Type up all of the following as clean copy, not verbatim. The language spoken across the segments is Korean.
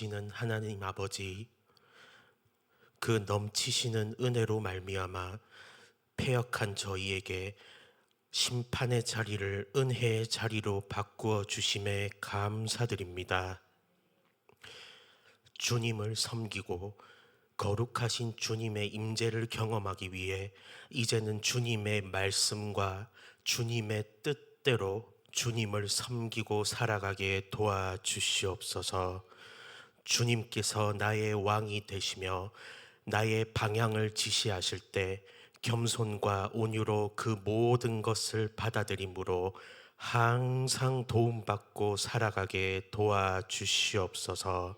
넘치는 하나님 아버지, 그 넘치시는 은혜로 말미암아 패역한 저희에게 심판의 자리를 은혜의 자리로 바꾸어 주심에 감사드립니다. 주님을 섬기고 거룩하신 주님의 임재를 경험하기 위해 이제는 주님의 말씀과 주님의 뜻대로 주님을 섬기고 살아가게 도와주시옵소서. 주님께서 나의 왕이 되시며 나의 방향을 지시하실 때 겸손과 온유로 그 모든 것을 받아들임으로 항상 도움받고 살아가게 도와주시옵소서.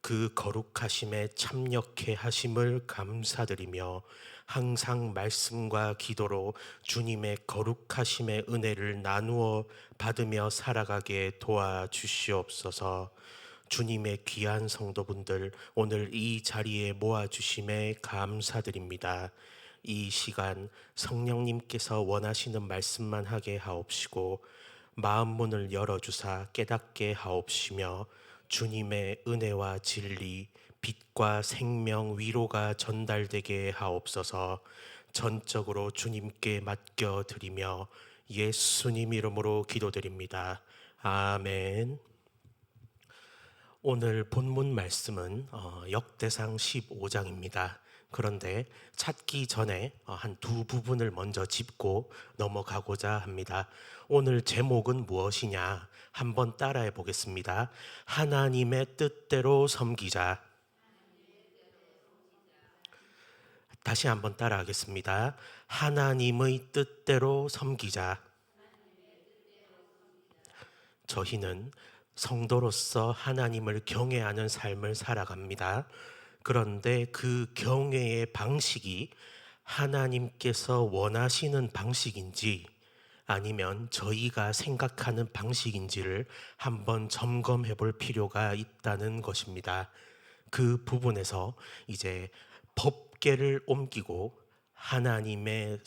그 거룩하심에 참여케 하심을 감사드리며 항상 말씀과 기도로 주님의 거룩하심의 은혜를 나누어 받으며 살아가게 도와주시옵소서. 주님의 귀한 성도분들, 오늘 이 자리에 모아주심에 감사드립니다. 이 시간 성령님께서 원하시는 말씀만 하게 하옵시고 마음 문을 열어주사 깨닫게 하옵시며 주님의 은혜와 진리, 빛과 생명, 위로가 전달되게 하옵소서. 전적으로 주님께 맡겨드리며 예수님 이름으로 기도드립니다. 아멘. 오늘 본문 말씀은 역대상 15장입니다. 그런데 찾기 전에 한 두 부분을 먼저 짚고 넘어가고자 합니다. 오늘 제목은 무엇이냐? 한번 따라해 보겠습니다. 하나님의 뜻대로 섬기자. 다시 한번 따라하겠습니다. 하나님의 뜻대로 섬기자. 저희는 성도로서 하나님을 경외하는 삶을 살아갑니다. 그런데 그 경외의 방식이 하나님께서 원하시는 방식인지 아니면 저희가 생각하는 방식인지를 한번 점검해 볼 필요가 있다는 것입니다. 그 부분에서 이제 법궤를 옮기고 하나님의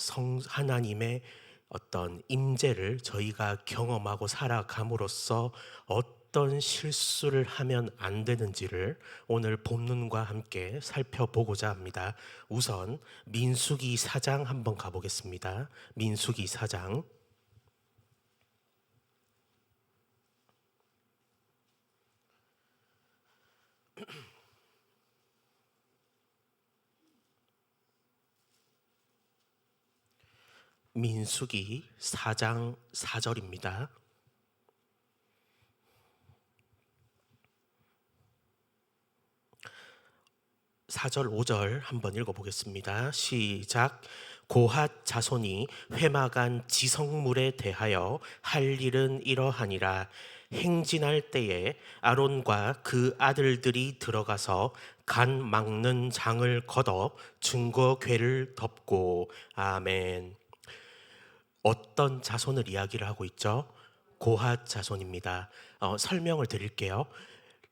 어떤 임재를 저희가 경험하고 살아감으로써 어떤 실수를 하면 안 되는지를 오늘 본문과 함께 살펴보고자 합니다. 우선 민수기 4장 한번 가보겠습니다. 민수기 4장. 민수기 4장 4절입니다. 4절 5절 한번 읽어보겠습니다. 시작. 고핫 자손이 회막안 지성물에 대하여 할 일은 이러하니라. 행진할 때에 아론과 그 아들들이 들어가서 간 막는 장을 걷어 증거궤를 덮고. 아멘. 어떤 자손을 이야기를 하고 있죠? 고핫 자손입니다. 설명을 드릴게요.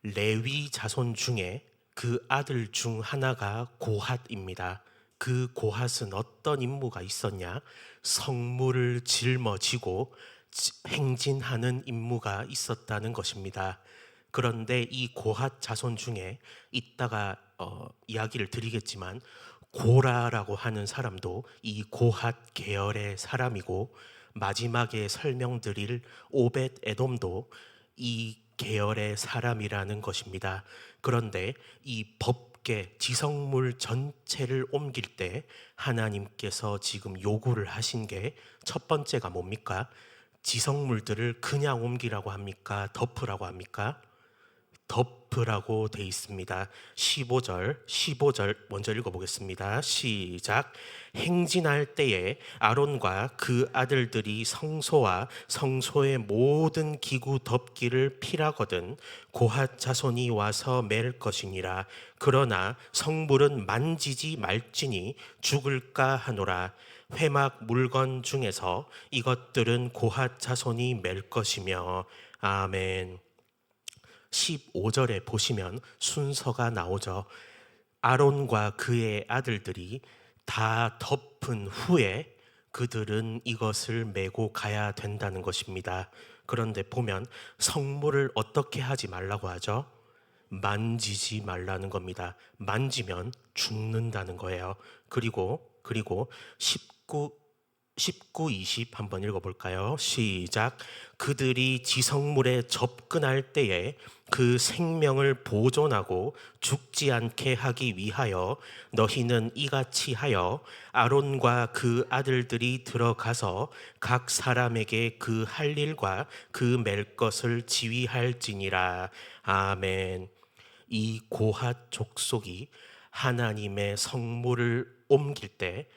레위 자손 중에 그 아들 중 하나가 고핫입니다. 그 고핫은 어떤 임무가 있었냐? 성물을 짊어지고 행진하는 임무가 있었다는 것입니다. 그런데 이 고핫 자손 중에 이따가 이야기를 드리겠지만 고라라고 하는 사람도 이 고핫 계열의 사람이고 마지막에 설명드릴 오벳 에돔도 이 계열의 사람이라는 것입니다. 그런데 이 법궤 지성물 전체를 옮길 때 하나님께서 지금 요구를 하신 게 첫 번째가 뭡니까? 지성물들을 그냥 옮기라고 합니까? 덮으라고 합니까? 덮으라고 돼 있습니다. 15절 먼저 읽어보겠습니다. 시작. 행진할 때에 아론과 그 아들들이 성소와 성소의 모든 기구 덮기를 피라거든 고핫 자손이 와서 맬 것이니라. 그러나 성물은 만지지 말지니 죽을까 하노라. 회막 물건 중에서 이것들은 고핫 자손이 맬 것이며. 아멘. 15절에 보시면 순서가 나오죠. 아론과 그의 아들들이 다 덮은 후에 그들은 이것을 메고 가야 된다는 것입니다. 그런데 보면 성물을 어떻게 하지 말라고 하죠? 만지지 말라는 겁니다. 만지면 죽는다는 거예요. 그리고 19, 20 한번 읽어볼까요? 시작. 그들이 지성물에 접근할 때에 그 생명을 보존하고 죽지 않게 하기 위하여 너희는 이같이 하여 아론과 그 아들들이 들어가서 각 사람에게 그 할 일과 그 맬 것을 지휘할지니라. 아멘. 이 고핫 족속이 하나님의 성물을 옮길 때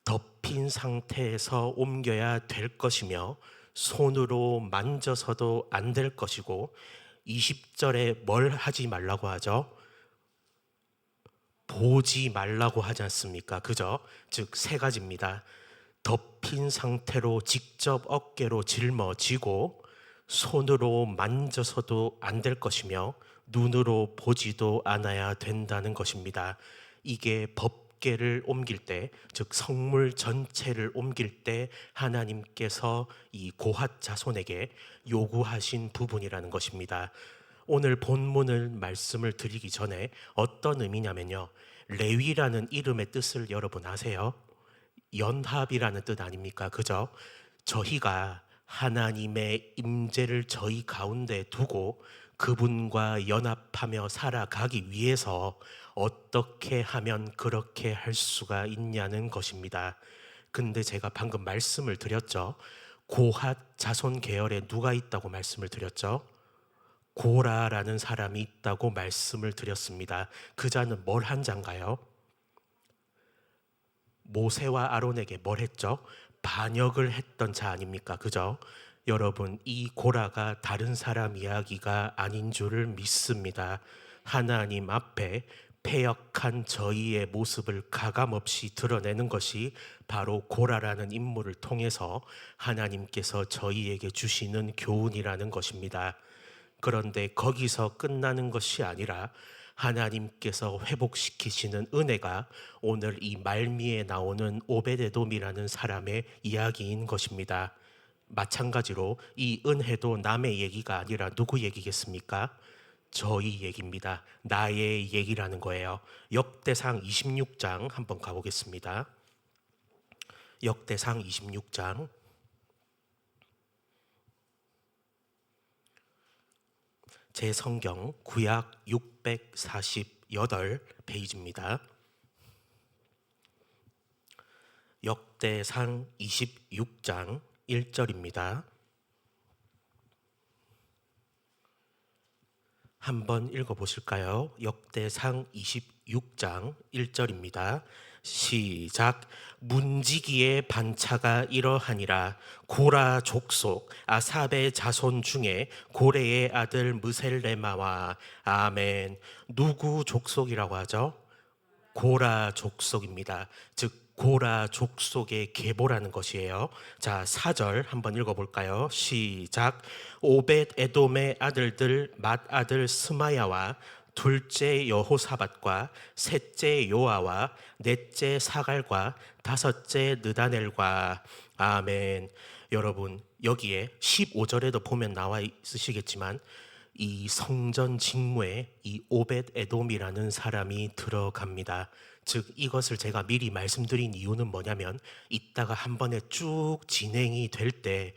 덮인 상태에서 옮겨야 될 것이며 손으로 만져서도 안 될 것이고 20절에 뭘 하지 말라고 하죠? 보지 말라고 하지 않습니까? 그죠? 즉 세 가지입니다. 덮인 상태로 직접 어깨로 짊어지고 손으로 만져서도 안 될 것이며 눈으로 보지도 않아야 된다는 것입니다. 이게 법궤를 옮길 때, 즉 성물 전체를 옮길 때 하나님께서 이 고핫 자손에게 요구하신 부분이라는 것입니다. 오늘 본문을 말씀을 드리기 전에 어떤 의미냐면요, 레위라는 이름의 뜻을 여러분 아세요? 연합이라는 뜻 아닙니까? 그죠? 저희가 하나님의 임재를 저희 가운데 두고 그분과 연합하며 살아가기 위해서 어떻게 하면 그렇게 할 수가 있냐는 것입니다. 근데 제가 방금 말씀을 드렸죠. 고핫 자손 계열에 누가 있다고 말씀을 드렸죠? 고라라는 사람이 있다고 말씀을 드렸습니다. 그 자는 뭘 한 자인가요? 모세와 아론에게 뭘 했죠? 반역을 했던 자 아닙니까? 그죠? 여러분, 이 고라가 다른 사람 이야기가 아닌 줄을 믿습니다. 하나님 앞에 패역한 저희의 모습을 가감없이 드러내는 것이 바로 고라라는 인물을 통해서 하나님께서 저희에게 주시는 교훈이라는 것입니다. 그런데 거기서 끝나는 것이 아니라 하나님께서 회복시키시는 은혜가 오늘 이 말미에 나오는 오베데돔이라는 사람의 이야기인 것입니다. 마찬가지로 이 은혜도 남의 얘기가 아니라 누구 얘기겠습니까? 저희 얘기입니다. 나의 얘기라는 거예요. 역대상 26장 한번 가보겠습니다. 역대상 26장 제 성경 구약 648페이지입니다. 역대상 26장 1절입니다. 한번 읽어보실까요? 역대상 26장 1절입니다. 시작. 문지기의 반차가 이러하니라. 고라 족속 아삽의 자손 중에 고레의 아들 무셀레마와. 아멘. 누구 족속이라고 하죠? 고라 족속입니다. 즉 고라 족속의 계보라는 것이에요. 자, 4절 한번 읽어볼까요? 시작. 오벳 에돔의 아들들 맏아들 스마야와 둘째 여호사밧과 셋째 요아와 넷째 사갈과 다섯째 느다넬과. 아멘. 여러분, 여기에 15절에도 보면 나와 있으시겠지만 이 성전 직무에 이 오벳 에돔이라는 사람이 들어갑니다. 즉 이것을 제가 미리 말씀드린 이유는 뭐냐면 이따가 한 번에 쭉 진행이 될 때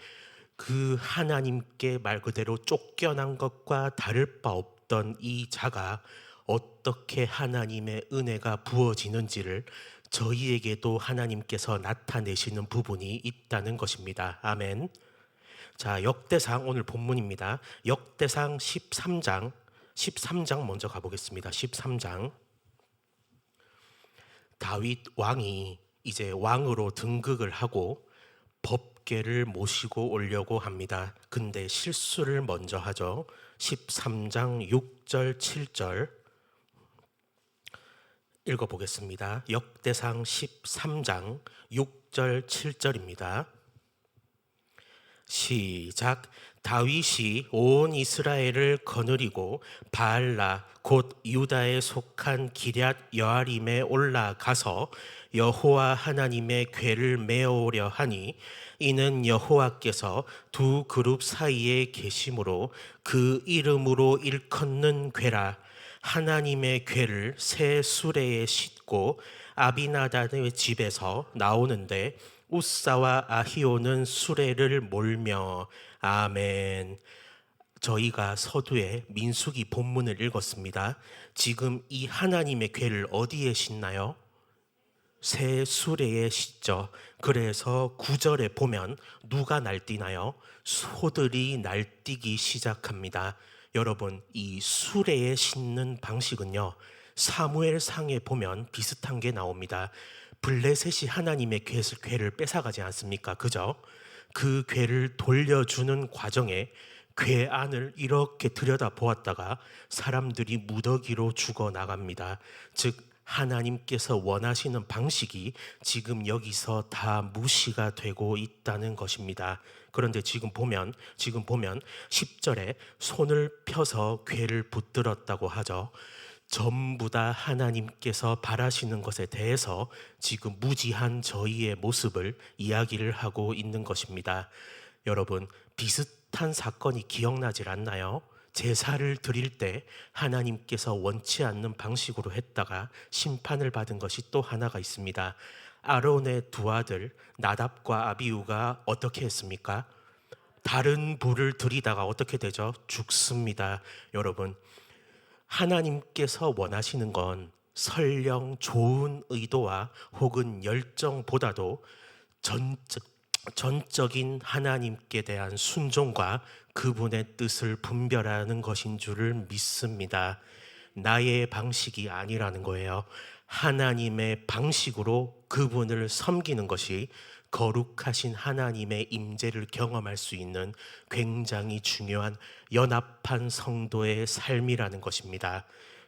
그 하나님께 말 그대로 쫓겨난 것과 다를 바 없던 이 자가 어떻게 하나님의 은혜가 부어지는지를 저희에게도 하나님께서 나타내시는 부분이 있다는 것입니다. 아멘. 자, 역대상 오늘 본문입니다. 역대상 13장 먼저 가보겠습니다. 13장. 다윗 왕이 이제 왕으로 등극을 하고 법궤를 모시고 오려고 합니다. 근데 실수를 먼저 하죠. 13장 6절 7절 읽어보겠습니다. 역대상 13장 6절 7절입니다. 시작. 다윗이 온 이스라엘을 거느리고 바알라 곧 유다에 속한 기럇 여아림에 올라가서 여호와 하나님의 궤를 메어오려 하니 이는 여호와께서 두 그룹 사이에 계심으로 그 이름으로 일컫는 궤라. 하나님의 궤를 새 수레에 싣고 아비나답의 집에서 나오는데 우사와 아히오는 수레를 몰며 아멘. 저희가 서두에 민수기 본문을 읽었습니다. 지금 이 하나님의 궤를 어디에 싣나요? 새 수레에 싣죠. 그래서 9절에 보면 누가 날뛰나요? 소들이 날뛰기 시작합니다. 여러분, 이 수레에 싣는 방식은요, 사무엘상에 보면 비슷한 게 나옵니다. 블레셋이 하나님의 궤를 뺏어가지 않습니까? 그죠? 그 궤를 돌려주는 과정에 궤 안을 이렇게 들여다 보았다가 사람들이 무더기로 죽어 나갑니다. 즉 하나님께서 원하시는 방식이 지금 여기서 다 무시가 되고 있다는 것입니다. 그런데 지금 보면 10절에 손을 펴서 궤를 붙들었다고 하죠. 전부 다 하나님께서 바라시는 것에 대해서 지금 무지한 저희의 모습을 이야기를 하고 있는 것입니다. 여러분, 비슷한 사건이 기억나질 않나요? 제사를 드릴 때 하나님께서 원치 않는 방식으로 했다가 심판을 받은 것이 또 하나가 있습니다. 아론의 두 아들 나답과 아비후가 어떻게 했습니까? 다른 불을 들이다가 어떻게 되죠? 죽습니다. 여러분, 하나님께서 원하시는 건 설령 좋은 의도와 혹은 열정보다도 전적인 하나님께 대한 순종과 그분의 뜻을 분별하는 것인 줄을 믿습니다. 나의 방식이 아니라는 거예요. 하나님의 방식으로 그분을 섬기는 것이 거룩하신 하나님의 임재를 경험할 수 있는 굉장히 중요한 연합한 성도의 삶이라는 것입니다.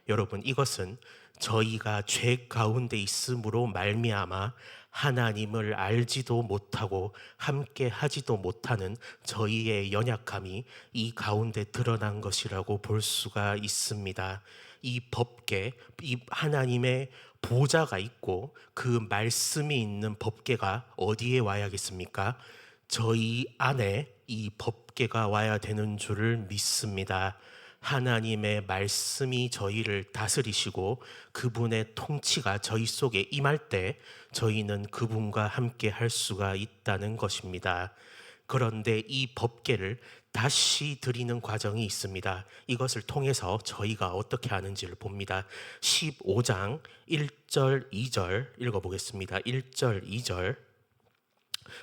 여러분, 이것은 저희가 죄 가운데 있음으로 말미암아 하나님을 알지도 못하고 함께 하지도 못하는 저희의 연약함이 이 가운데 드러난 것이라고 볼 수가 있습니다. 이 법궤, 이 하나님의 보좌가 있고 그 말씀이 있는 법궤가 어디에 와야겠습니까? 저희 안에 이 법궤가 와야 되는 줄을 믿습니다. 하나님의 말씀이 저희를 다스리시고 그분의 통치가 저희 속에 임할 때 저희는 그분과 함께 할 수가 있다는 것입니다. 그런데 이 법궤를 다시 드리는 과정이 있습니다. 이것을 통해서 저희가 어떻게 하는지를 봅니다. 15장 1절 2절 읽어보겠습니다. 1절 2절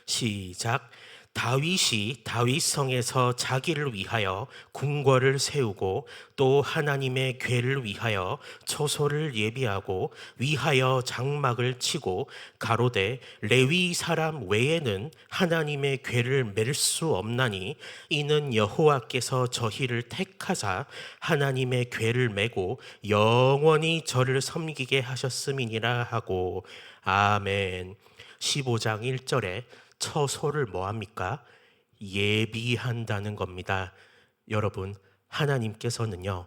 시작. 다윗이 다윗성에서 자기를 위하여 궁궐을 세우고 또 하나님의 궤를 위하여 처소를 예비하고 위하여 장막을 치고 가로되 레위 사람 외에는 하나님의 궤를 맬 수 없나니 이는 여호와께서 저희를 택하사 하나님의 궤를 메고 영원히 저를 섬기게 하셨음이니라 하고 아멘. 15장 1절에 처소를 뭐합니까? 예비한다는 겁니다. 여러분, 하나님께서는요,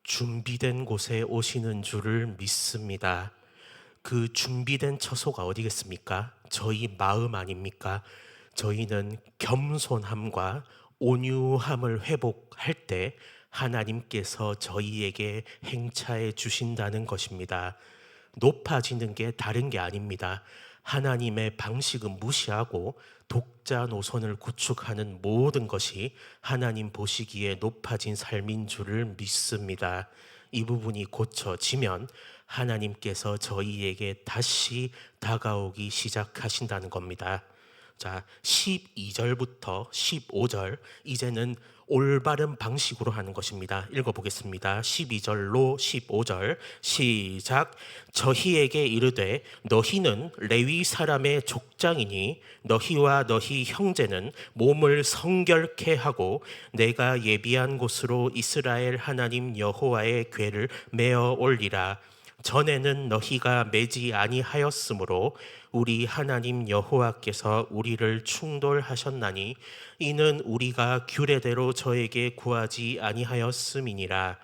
준비된 곳에 오시는 줄을 믿습니다. 그 준비된 처소가 어디겠습니까? 저희 마음 아닙니까? 저희는 겸손함과 온유함을 회복할 때 하나님께서 저희에게 행차해 주신다는 것입니다. 높아지는 게 다른 게 아닙니다. 하나님의 방식은 무시하고 독자 노선을 구축하는 모든 것이 하나님 보시기에 높아진 삶인 줄을 믿습니다. 이 부분이 고쳐지면 하나님께서 저희에게 다시 다가오기 시작하신다는 겁니다. 자, 12절부터 15절 이제는 올바른 방식으로 하는 것입니다. 읽어보겠습니다. 12절로 15절 시작. 저희에게 이르되 너희는 레위 사람의 족장이니 너희와 너희 형제는 몸을 성결케 하고 내가 예비한 곳으로 이스라엘 하나님 여호와의 궤를 메어 올리라. 전에는 너희가 매지 아니하였으므로 우리 하나님 여호와께서 우리를 충돌하셨나니 이는 우리가 규례대로 저에게 구하지 아니하였음이니라.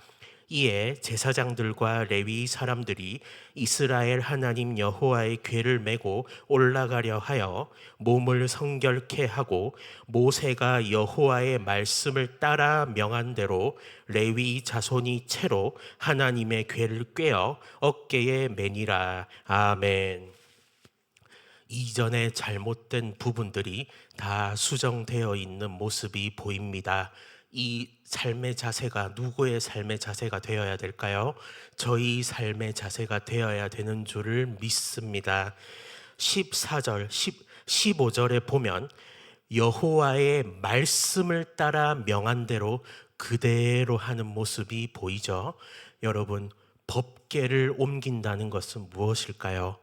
이에 제사장들과 레위 사람들이 이스라엘 하나님 여호와의 궤를 메고 올라가려 하여 몸을 성결케 하고 모세가 여호와의 말씀을 따라 명한 대로 레위 자손이 채로 하나님의 궤를 꿰어 어깨에 매니라. 아멘. 이전에 잘못된 부분들이 다 수정되어 있는 모습이 보입니다. 이 삶의 자세가 누구의 삶의 자세가 되어야 될까요? 저희 삶의 자세가 되어야 되는 줄을 믿습니다. 14절, 15절에 보면 여호와의 말씀을 따라 명한 대로 그대로 하는 모습이 보이죠. 여러분, 법궤를 옮긴다는 것은 무엇일까요?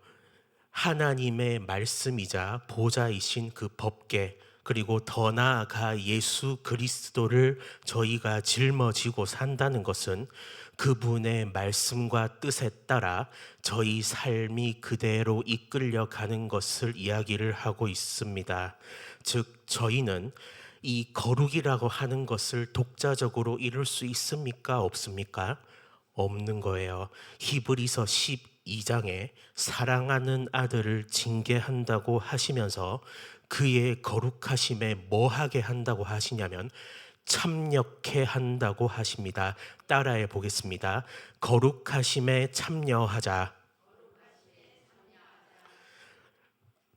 하나님의 말씀이자 보좌이신 그 법궤, 그리고 더 나아가 예수 그리스도를 저희가 짊어지고 산다는 것은 그분의 말씀과 뜻에 따라 저희 삶이 그대로 이끌려 가는 것을 이야기를 하고 있습니다. 즉, 저희는 이 거룩이라고 하는 것을 독자적으로 이룰 수 있습니까? 없습니까? 없는 거예요. 히브리서 12장에 사랑하는 아들을 징계한다고 하시면서 그의 거룩하심에 뭐하게 한다고 하시냐면 참여케 한다고 하십니다. 따라해 보겠습니다. 거룩하심에 참여하자.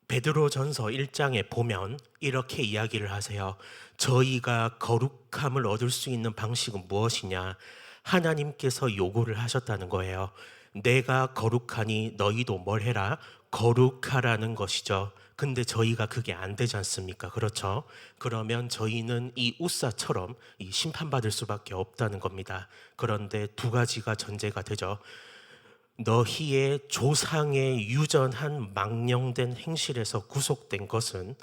베드로전서 1장에 보면 이렇게 이야기를 하세요. 저희가 거룩함을 얻을 수 있는 방식은 무엇이냐? 하나님께서 요구를 하셨다는 거예요. 내가 거룩하니 너희도 뭘 해라? 거룩하라는 것이죠. 근데 저희가 그게 안 되지 않습니까? 그렇죠? 그러면 저희는 이 웃사처럼 심판받을 수밖에 없다는 겁니다. 그런데 두 가지가 전제가 되죠. 너희의 조상의 유전한 망령된 행실에서 구속된 것은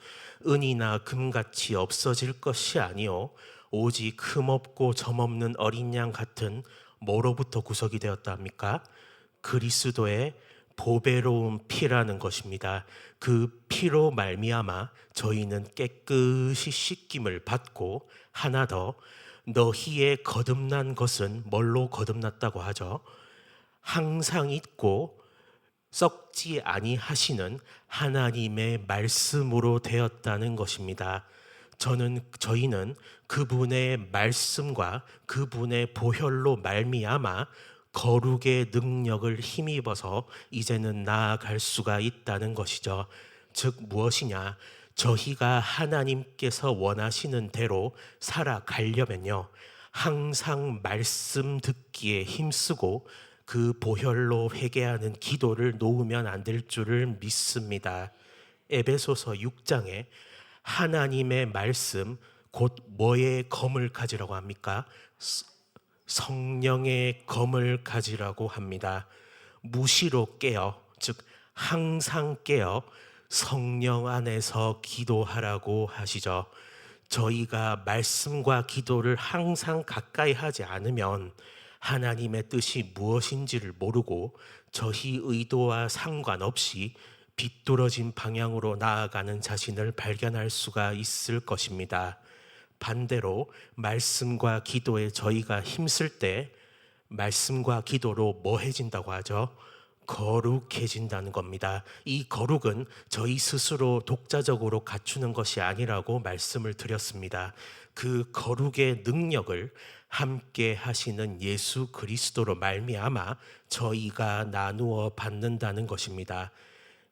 은이나 금같이 없어질 것이 아니요 오직 흠없고 점없는 어린 양 같은 뭐로부터 구속이 되었다 합니까? 그리스도의 보배로운 피라는 것입니다. 그 피로 말미암아 저희는 깨끗이 씻김을 받고, 하나 더, 너희의 거듭난 것은 뭘로 거듭났다고 하죠? 항상 있고 썩지 아니하시는 하나님의 말씀으로 되었다는 것입니다. 저희는 그분의 말씀과 그분의 보혈로 말미암아 거룩의 능력을 힘입어서 이제는 나아갈 수가 있다는 것이죠. 즉 무엇이냐? 저희가 하나님께서 원하시는 대로 살아가려면요, 항상 말씀 듣기에 힘쓰고 그 보혈로 회개하는 기도를 놓으면 안 될 줄을 믿습니다. 에베소서 6장에 하나님의 말씀, 곧 뭐의 검을 가지라고 합니까? 성령의 검을 가지라고 합니다. 무시로 깨어, 즉 항상 깨어 성령 안에서 기도하라고 하시죠. 저희가 말씀과 기도를 항상 가까이 하지 않으면 하나님의 뜻이 무엇인지를 모르고 저희 의도와 상관없이 비뚤어진 방향으로 나아가는 자신을 발견할 수가 있을 것입니다. 반대로 말씀과 기도에 저희가 힘쓸 때 말씀과 기도로 뭐해진다고 하죠? 거룩해진다는 겁니다. 이 거룩은 저희 스스로 독자적으로 갖추는 것이 아니라고 말씀을 드렸습니다. 그 거룩의 능력을 함께 하시는 예수 그리스도로 말미암아 저희가 나누어 받는다는 것입니다.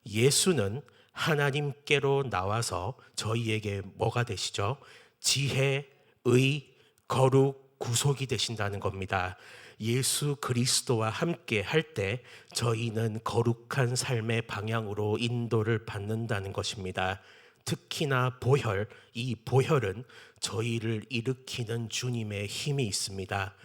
예수는 하나님께로 나와서 저희에게 뭐가 되시죠? 지혜, 의, 거룩, 구속이 되신다는 겁니다. 예수 그리스도와 함께 할 때 저희는 거룩한 삶의 방향으로 인도를 받는다는 것입니다. 특히나 보혈, 이 보혈은 저희를 일으키는 주님의 힘이 있습니다.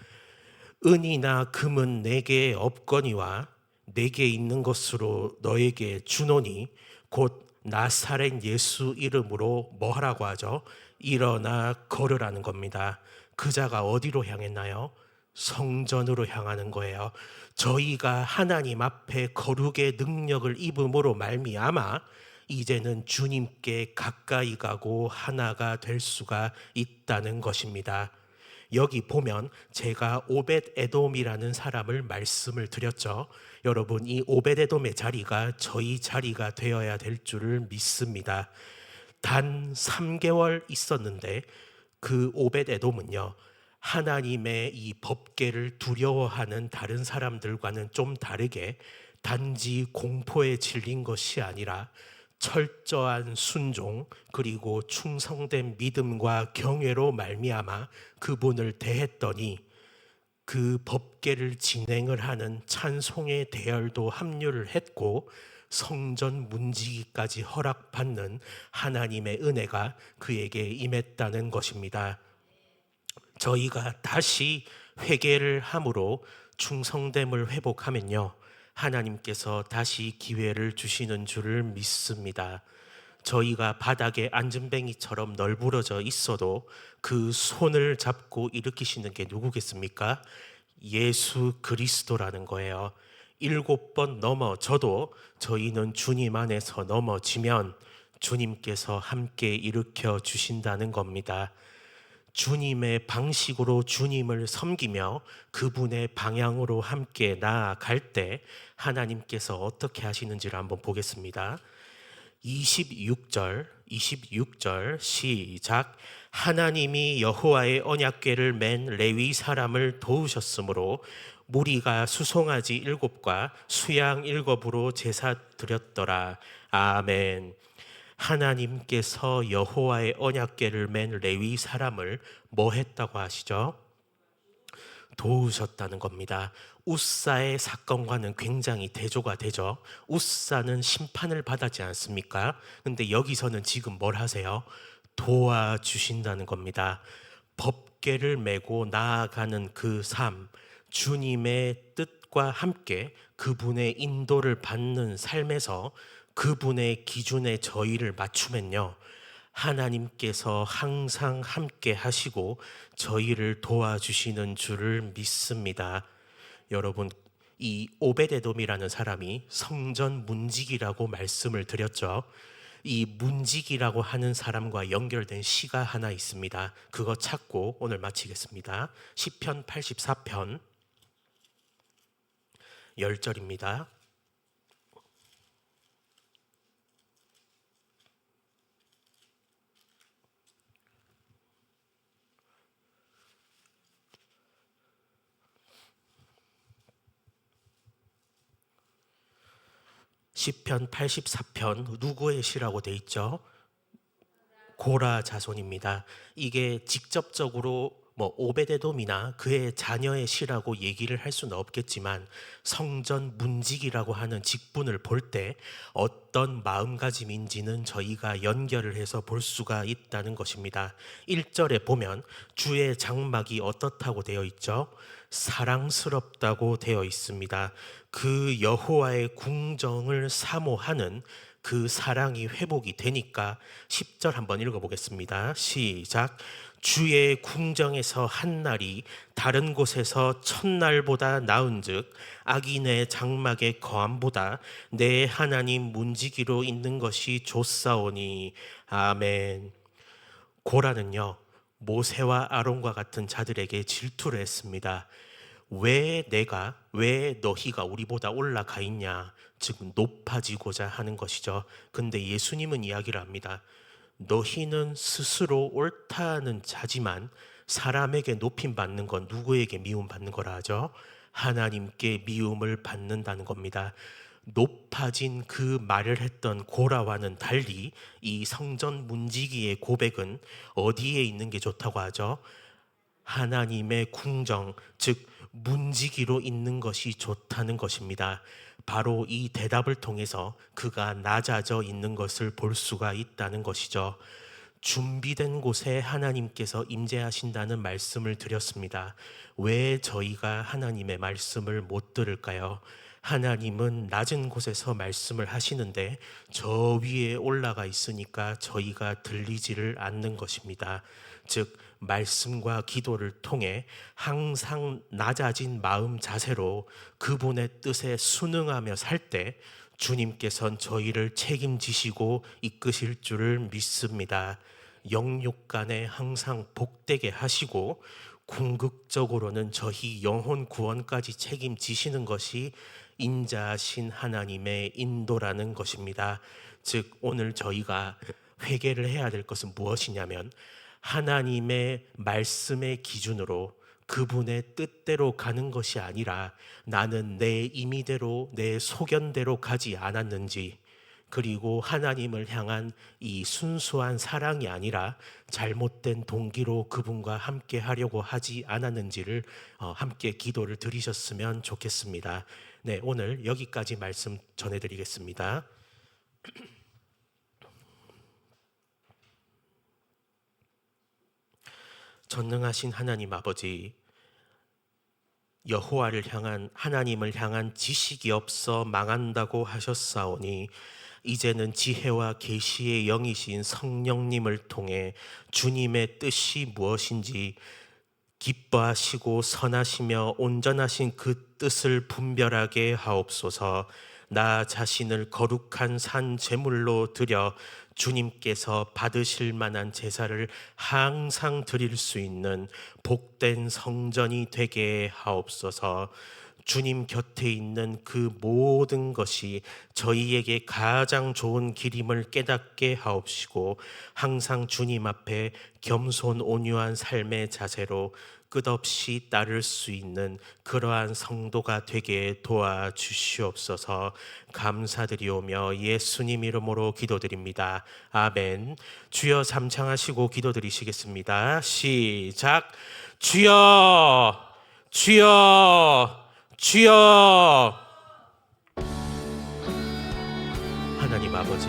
은이나 금은 내게 없거니와 내게 있는 것으로 너에게 주노니 곧 나사렛 예수 이름으로 뭐 하라고 하죠? 일어나 걸으라는 겁니다. 그 자가 어디로 향했나요? 성전으로 향하는 거예요. 저희가 하나님 앞에 거룩의 능력을 입음으로 말미암아 이제는 주님께 가까이 가고 하나가 될 수가 있다는 것입니다. 여기 보면 제가 오벳 에돔이라는 사람을 말씀을 드렸죠. 여러분, 이 오벳 에돔의 자리가 저희 자리가 되어야 될 줄을 믿습니다. 단 3개월 있었는데 그 오벳 에돔은요, 하나님의 이 법궤를 두려워하는 다른 사람들과는 좀 다르게 단지 공포에 질린 것이 아니라 철저한 순종 그리고 충성된 믿음과 경외로 말미암아 그분을 대했더니 그 법궤를 진행을 하는 찬송의 대열도 합류를 했고 성전 문지기까지 허락받는 하나님의 은혜가 그에게 임했다는 것입니다. 저희가 다시 회개를 함으로 충성됨을 회복하면요, 하나님께서 다시 기회를 주시는 줄을 믿습니다. 저희가 바닥에 안전뱅이처럼 널브러져 있어도 그 손을 잡고 일으키시는 게 누구겠습니까? 예수 그리스도라는 거예요. 7번 넘어져도 저희는 주님 안에서 넘어지면 주님께서 함께 일으켜 주신다는 겁니다. 주님의 방식으로 주님을 섬기며 그분의 방향으로 함께 나아갈 때 하나님께서 어떻게 하시는지를 한번 보겠습니다. 26절 시작. 하나님이 여호와의 언약궤를 맨 레위 사람을 도우셨으므로 무리가 수송아지 7과 수양 7으로 제사 드렸더라. 아멘. 하나님께서 여호와의 언약궤를 맨 레위 사람을 뭐 했다고 하시죠? 도우셨다는 겁니다. 웃사의 사건과는 굉장히 대조가 되죠. 웃사는 심판을 받았지 않습니까? 근데 여기서는 지금 뭘 하세요? 도와주신다는 겁니다. 법궤를 메고 나아가는 그 삶, 주님의 뜻과 함께 그분의 인도를 받는 삶에서 그분의 기준에 저희를 맞추면요, 하나님께서 항상 함께 하시고 저희를 도와주시는 줄을 믿습니다. 여러분, 이 오벳에돔이라는 사람이 성전 문지기라고 말씀을 드렸죠. 이 문지기라고 하는 사람과 연결된 시가 하나 있습니다. 그거 찾고 오늘 마치겠습니다. 시편 84편 10절입니다. 시편 84편 누구의 시라고 돼 있죠? 고라 자손입니다. 이게 직접적으로 오베데돔이나 그의 자녀의 시라고 얘기를 할 수는 없겠지만 성전 문지기라고 하는 직분을 볼 때 어떤 마음가짐인지는 저희가 연결을 해서 볼 수가 있다는 것입니다. 1절에 보면 주의 장막이 어떻다고 되어 있죠? 사랑스럽다고 되어 있습니다. 그 여호와의 궁정을 사모하는 그 사랑이 회복이 되니까 10절 한번 읽어보겠습니다. 시작. 주의 궁정에서 한 날이 다른 곳에서 첫날보다 나은즉 악인의 장막의 거함보다 내 하나님 문지기로 있는 것이 좋사오니. 아멘. 고라는요, 모세와 아론과 같은 자들에게 질투를 했습니다. 왜 너희가 우리보다 올라가 있냐? 즉 높아지고자 하는 것이죠. 근데 예수님은 이야기를 합니다. 너희는 스스로 옳다는 자지만 사람에게 높임 받는 건 누구에게 미움 받는 거라 하죠? 하나님께 미움을 받는다는 겁니다. 높아진 그 말을 했던 고라와는 달리 이 성전 문지기의 고백은 어디에 있는 게 좋다고 하죠? 하나님의 궁정, 즉 문지기로 있는 것이 좋다는 것입니다. 바로 이 대답을 통해서 그가 낮아져 있는 것을 볼 수가 있다는 것이죠. 준비된 곳에 하나님께서 임재하신다는 말씀을 드렸습니다. 왜 저희가 하나님의 말씀을 못 들을까요? 하나님은 낮은 곳에서 말씀을 하시는데 저 위에 올라가 있으니까 저희가 들리지를 않는 것입니다. 즉 말씀과 기도를 통해 항상 낮아진 마음 자세로 그분의 뜻에 순응하며 살 때 주님께서는 저희를 책임지시고 이끄실 줄을 믿습니다. 영육간에 항상 복되게 하시고 궁극적으로는 저희 영혼 구원까지 책임지시는 것이 인자하신 하나님의 인도라는 것입니다. 즉 오늘 저희가 회개를 해야 될 것은 무엇이냐면, 하나님의 말씀의 기준으로 그분의 뜻대로 가는 것이 아니라 나는 내 임의대로 내 소견대로 가지 않았는지, 그리고 하나님을 향한 이 순수한 사랑이 아니라 잘못된 동기로 그분과 함께 하려고 하지 않았는지를 함께 기도를 드리셨으면 좋겠습니다. 네, 오늘 여기까지 말씀 전해드리겠습니다. 전능하신 하나님 아버지, 여호와를 향한, 하나님을 향한 지식이 없어 망한다고 하셨사오니 이제는 지혜와 계시의 영이신 성령님을 통해 주님의 뜻이 무엇인지 기뻐하시고 선하시며 온전하신 그 뜻을 분별하게 하옵소서. 나 자신을 거룩한 산 제물로 드려 주님께서 받으실 만한 제사를 항상 드릴 수 있는 복된 성전이 되게 하옵소서. 주님 곁에 있는 그 모든 것이 저희에게 가장 좋은 길임을 깨닫게 하옵시고, 항상 주님 앞에 겸손 온유한 삶의 자세로 끝없이 따를 수 있는 그러한 성도가 되게 도와주시옵소서. 감사드리오며 예수님 이름으로 기도드립니다. 아멘. 주여 삼창하시고 기도드리시겠습니다. 시작. 주여, 주여, 주여. 하나님 아버지,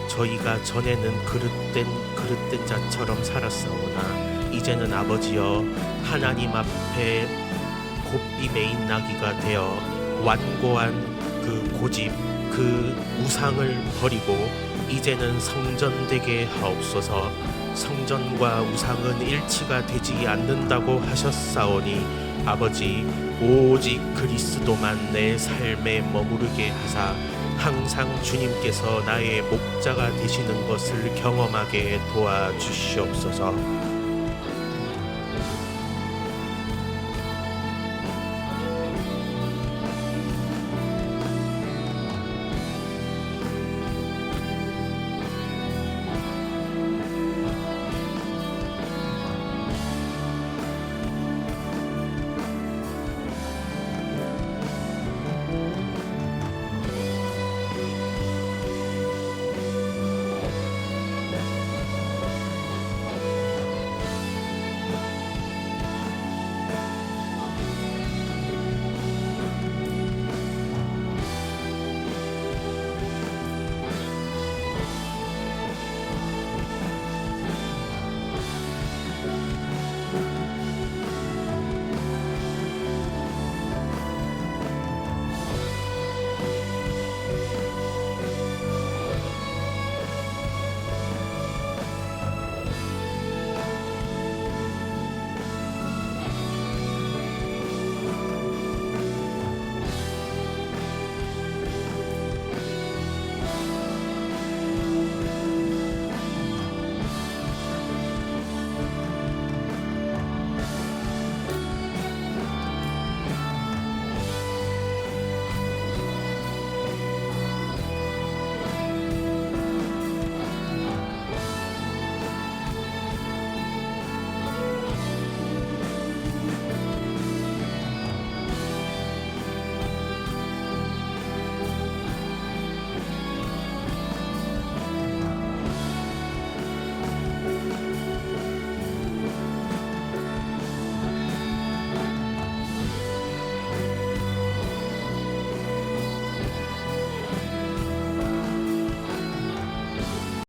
저희가 전에는 그릇된 자처럼 살았사오나 이제는 아버지여, 하나님 앞에 곱비 메인 나귀가 되어 완고한 그 고집, 그 우상을 버리고 이제는 성전되게 하옵소서. 성전과 우상은 일치가 되지 않는다고 하셨사오니 아버지, 오직 그리스도만 내 삶에 머무르게 하사 항상 주님께서 나의 목자가 되시는 것을 경험하게 도와주시옵소서.